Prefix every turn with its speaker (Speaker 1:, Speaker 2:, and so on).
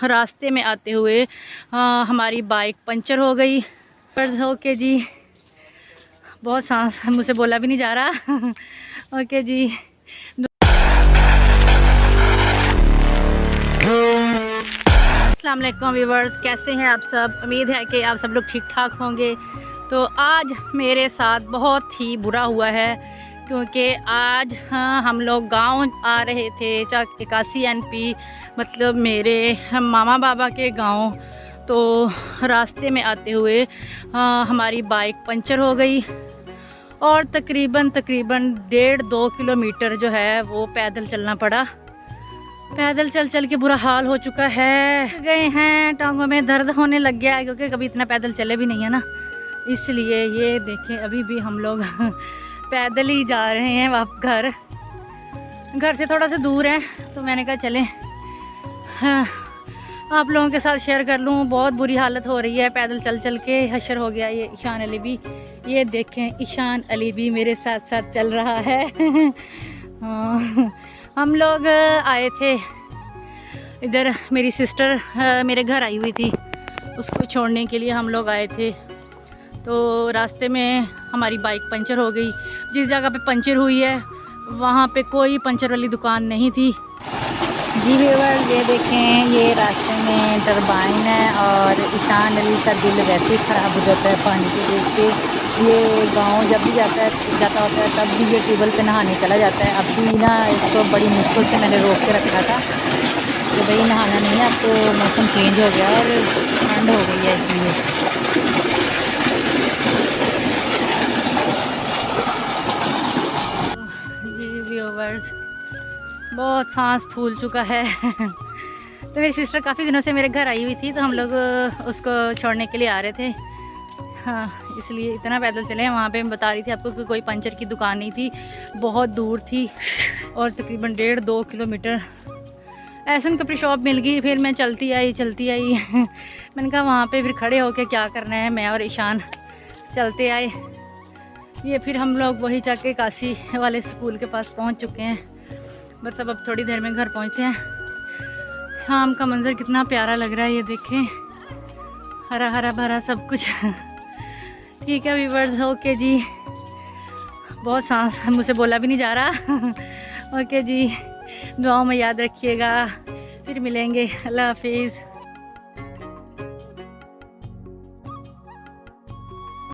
Speaker 1: रास्ते में आते हुए हमारी बाइक पंचर हो गई। ओके जी, बहुत सांस मुझसे बोला भी नहीं जा रहा। ओके जी। अस्सलाम वालेकुम व्यूअर्स, कैसे हैं आप सब? उम्मीद है कि आप सब लोग ठीक ठाक होंगे। तो आज मेरे साथ बहुत ही बुरा हुआ है क्योंकि आज हम लोग गांव आ रहे थे, 81 NP, मतलब मेरे मामा बाबा के गांव। तो रास्ते में आते हुए हमारी बाइक पंचर हो गई और तकरीबन 1.5-2 किलोमीटर जो है वो पैदल चलना पड़ा। पैदल चल चल के बुरा हाल हो चुका है। गए हैं, टांगों में दर्द होने लग गया है क्योंकि कभी इतना पैदल चले भी नहीं है ना, इसलिए ये देखें अभी भी हम लोग पैदल ही जा रहे हैं। आप घर से थोड़ा सा दूर है तो मैंने कहा चलें आप लोगों के साथ शेयर कर लूँ। बहुत बुरी हालत हो रही है, पैदल चल चल के हशर हो गया। ये ईशान अली भी, ये देखें ईशान अली भी मेरे साथ साथ चल रहा है। हम लोग आए थे इधर, मेरी सिस्टर मेरे घर आई हुई थी, उसको छोड़ने के लिए हम लोग आए थे। तो रास्ते में हमारी बाइक पंचर हो गई। जिस जगह पे पंचर हुई है वहाँ पे कोई पंचर वाली दुकान नहीं थी। जी व्यूअर्स, ये देखें, ये रास्ते में टरबाइन है और ईशान अली का दिल वैसे ही ख़राब हो जाता है पानी को देख के। ये गांव जब भी जाता होता है तब भी ये ट्यूबवेल पे नहाने चला जाता है। अब भी ना इसको बड़ी मुश्किल से मैंने रोक के रखा था कि भाई नहाना नहीं है, अब तो मौसम चेंज हो गया और ठंड हो गई है इसलिए। जी व्यूअर्स, बहुत सांस फूल चुका है। तो मेरी सिस्टर काफ़ी दिनों से मेरे घर आई हुई थी, तो हम लोग उसको छोड़ने के लिए आ रहे थे। हाँ, इसलिए इतना पैदल चले हैं। वहाँ पे मैं बता रही थी आपको कि कोई पंचर की दुकान नहीं थी, बहुत दूर थी और तकरीबन 1.5-2 किलोमीटर। ऐसन कपड़े शॉप मिल गई, फिर मैं चलती आई। मैंने कहा वहाँ पे फिर खड़े होके क्या करना है, मैं और ईशान चलते आए। ये फिर हम लोग वही जाके काशी वाले स्कूल के पास पहुँच चुके हैं। मतलब अब थोड़ी देर में घर पहुँचते हैं। शाम का मंज़र कितना प्यारा लग रहा है, ये देखें, हरा हरा भरा सब कुछ। ठीक है व्यूअर्स, ओके जी, बहुत सांस मुझसे बोला भी नहीं जा रहा। ओके जी, दुआओं में याद रखिएगा, फिर मिलेंगे। अल्लाह हाफिज़।